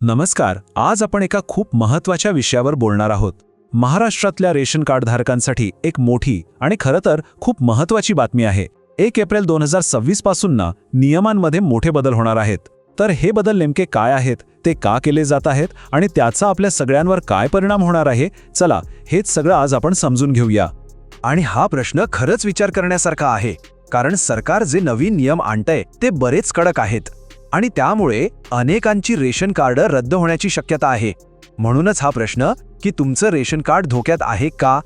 नमस्कार. आज आपण एका खूप महत्त्वाच्या विषयावर बोलणार आहोत. महाराष्ट्रातल्या रेशन कार्ड धारकांसाठी एक मोठी आणि खरं तर खूप महत्त्वाची बातमी आहे. 1 एप्रिल 2026 पासून नियमांमध्ये मोठे बदल होणार आहेत. तर हे बदल नेमके काय आहेत, ते का केले जात आहेत आणि त्याचा आपल्या सगळ्यांवर काय परिणाम होणार आहे, चला हेच सगळं आज आपण समजून घेऊया. आणि हा प्रश्न खरंच विचार करण्यासारखा आहे, कारण सरकार जे नवीन नियम आणतंय ते बरेच कडक आहेत आणि त्यामुळे अनेकांची रेशन कार्ड रद्द होण्याची शक्यता आहे. म्हणूनच हा प्रश्न की तुमचं रेशन कार्ड धोक्यात आहे का?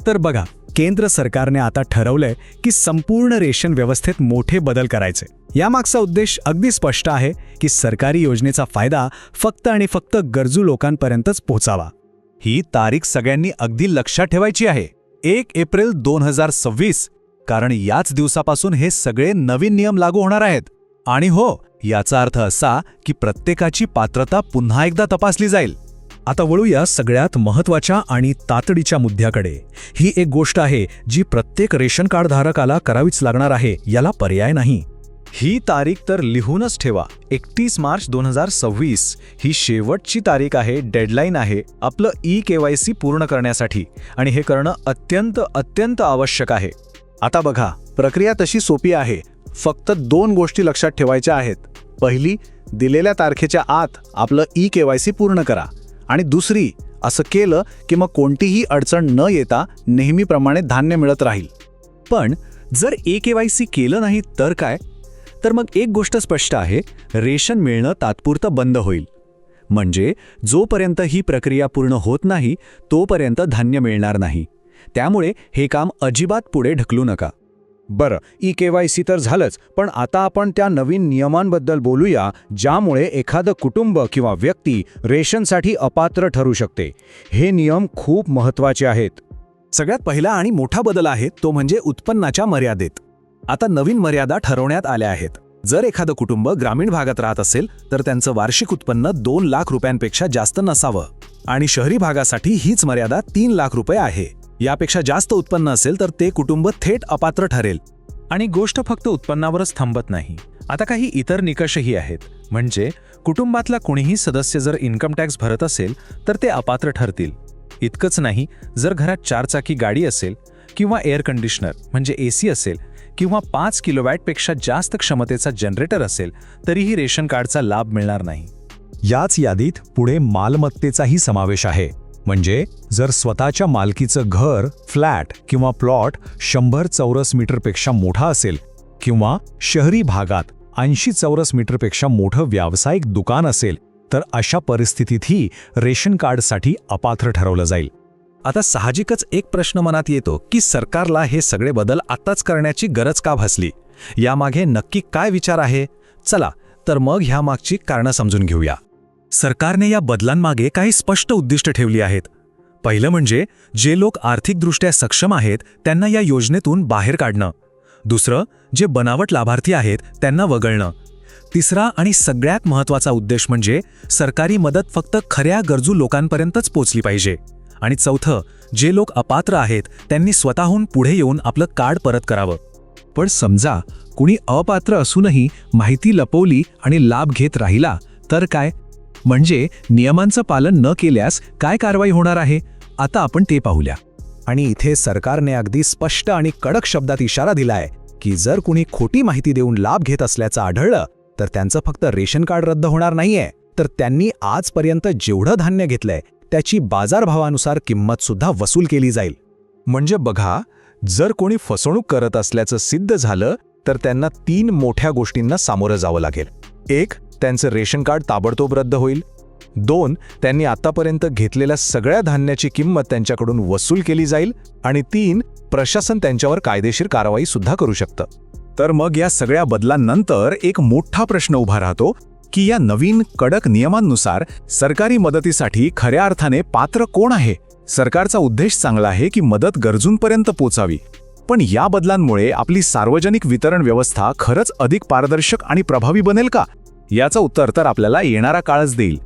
तर बघा, केंद्र सरकारने आता ठरवलंय की संपूर्ण रेशन व्यवस्थेत मोठे बदल करायचे. यामागचा उद्देश अगदी स्पष्ट आहे की सरकारी योजनेचा फायदा फक्त आणि फक्त गरजू लोकांपर्यंतच पोहोचावा. ही तारीख सगळ्यांनी अगदी लक्षात ठेवायची आहे. 1 एप्रिल 2026, कारण याच दिवसापासून हे सगळे नवीन नियम लागू होणार आहेत. आणि हो, याचा अर्थ असा की प्रत्येकाची पात्रता पुन्हा एकदा तपासली जाईल. आता वळूया सगळ्यात महत्त्वाच्या आणि तातडीच्या मुद्द्याकडे. ही एक गोष्ट आहे जी प्रत्येक रेशन कार्ड धारकाला करावीच लागणार आहे, याला पर्याय नाही. ही तारीख तर लिहूनच ठेवा. 31 मार्च 2026 ही शेवटची तारीख आहे, डेडलाईन आहे आपलं KYC पूर्ण करण्यासाठी. आणि हे करणं अत्यंत आवश्यक आहे. आता बघा, प्रक्रिया तशी सोपी आहे. फक्त 2 गोष्टी लक्षात ठेवायच्या आहेत. पहिली, दिलेल्या तारखेच्या आत आपलं KYC पूर्ण करा. आणि दुसरी, असं केलं की मग कोणतीही अडचण न येता नेहमीप्रमाणे धान्य मिळत राहील. पण जर KYC केलं नाही तर काय? तर मग एक गोष्ट स्पष्ट आहे, रेशन मिळणं तात्पुरतं बंद होईल. म्हणजे जोपर्यंत ही प्रक्रिया पूर्ण होत नाही तोपर्यंत धान्य मिळणार नाही. त्यामुळे हे काम अजिबात पुढे ढकलू नका. बरं, KYC तर झालंच, पण आता आपण त्या नवीन नियमांबद्दल बोलूया ज्यामुळे एखादं कुटुंब किंवा व्यक्ती रेशनसाठी अपात्र ठरू शकते. हे नियम खूप महत्त्वाचे आहेत. सगळ्यात पहिला आणि मोठा बदल आहे तो म्हणजे उत्पन्नाच्या मर्यादेत. आता नवीन मर्यादा ठरवण्यात आल्या आहेत. जर एखादं कुटुंब ग्रामीण भागात राहत असेल तर त्यांचं वार्षिक उत्पन्न 2 लाख रुपयांपेक्षा जास्त नसावं. आणि शहरी भागासाठी हीच मर्यादा 3 लाख रुपये आहे. यापेक्षा जास्त उत्पन्न असेल तर ते कुटुंब थेट अपात्र ठरेल. आणि गोष्ट फक्त उत्पन्नावरच थांबत नाही. आता काही इतर निकषही आहेत. म्हणजे कुटुंबातला कोणीही सदस्य जर इन्कम टॅक्स भरत असेल तर ते अपात्र ठरतील. इतकंच नाही, जर घरात 4 चाकी गाडी असेल किंवा एअर कंडिशनर म्हणजे AC असेल किंवा 5 किलोवॅटपेक्षा जास्त क्षमतेचा जनरेटर असेल तरीही रेशन कार्डचा लाभ मिळणार नाही. याच यादीत पुढे मालमत्तेचाही समावेश आहे. म्हणजे जर स्वतःच्या मालकीचं घर, फ्लॅट किंवा प्लॉट 100 चौरस मीटरपेक्षा मोठा असेल किंवा शहरी भागात 80 चौरस मीटरपेक्षा मोठं व्यावसायिक दुकान असेल तर अशा परिस्थितीतही रेशन कार्डसाठी अपात्र ठरवलं जाईल. आता साहजिकच एक प्रश्न मनात येतो की सरकारला हे सगळे बदल आत्ताच करण्याची गरज का भासली? यामागे नक्की काय विचार आहे? चला तर मग ह्यामागची कारणं समजून घेऊया. सरकारने या बदलांमागे काही स्पष्ट उद्दिष्ट ठेवली आहेत. पहिलं म्हणजे जे लोक आर्थिकदृष्ट्या सक्षम आहेत त्यांना या योजनेतून बाहेर काढणं. दुसरं, जे बनावट लाभार्थी आहेत त्यांना वगळणं. तिसरा आणि सगळ्यात महत्त्वाचा उद्देश म्हणजे सरकारी मदत फक्त खऱ्या गरजू लोकांपर्यंतच पोचली पाहिजे. आणि चौथं, जे लोक अपात्र आहेत त्यांनी स्वतःहून पुढे येऊन आपलं कार्ड परत करावं. पण समजा कुणी अपात्र असूनही माहिती लपवली आणि लाभ घेत राहिला तर काय? म्हणजे नियमांचं पालन न केल्यास काय कारवाई होणार आहे? आता आपण ते पाहूया. आणि इथे सरकारने अगदी स्पष्ट आणि कडक शब्दात इशारा दिलाय की जर कुणी खोटी माहिती देऊन लाभ घेत असल्याचं आढळलं तर त्यांचं फक्त रेशन कार्ड रद्द होणार नाहीये, तर त्यांनी आजपर्यंत जेवढं धान्य घेतलंय त्याची बाजारभावानुसार किंमत सुद्धा वसूल केली जाईल. म्हणजे बघा, जर कोणी फसवणूक करत असल्याचं सिद्ध झालं तर त्यांना 3 मोठ्या गोष्टींना सामोरं जावं लागेल. 1, त्यांचं रेशन कार्ड ताबडतोब रद्द होईल. 2, त्यांनी आतापर्यंत घेतलेल्या सगळ्या धान्याची किंमत त्यांच्याकडून वसूल केली जाईल. आणि 3, प्रशासन त्यांच्यावर कायदेशीर कारवाई सुद्धा करू शकतं. तर मग या सगळ्या बदलांनंतर एक मोठा प्रश्न उभा राहतो की या नवीन कडक नियमांनुसार सरकारी मदतीसाठी खऱ्या अर्थाने पात्र कोण आहे? सरकारचा उद्देश चांगला आहे की मदत गरजूंपर्यंत पोचावी. पण या बदलांमुळे आपली सार्वजनिक वितरण व्यवस्था खरंच अधिक पारदर्शक आणि प्रभावी बनेल का? याचं उत्तर तर आपल्याला येणारा काळच देईल.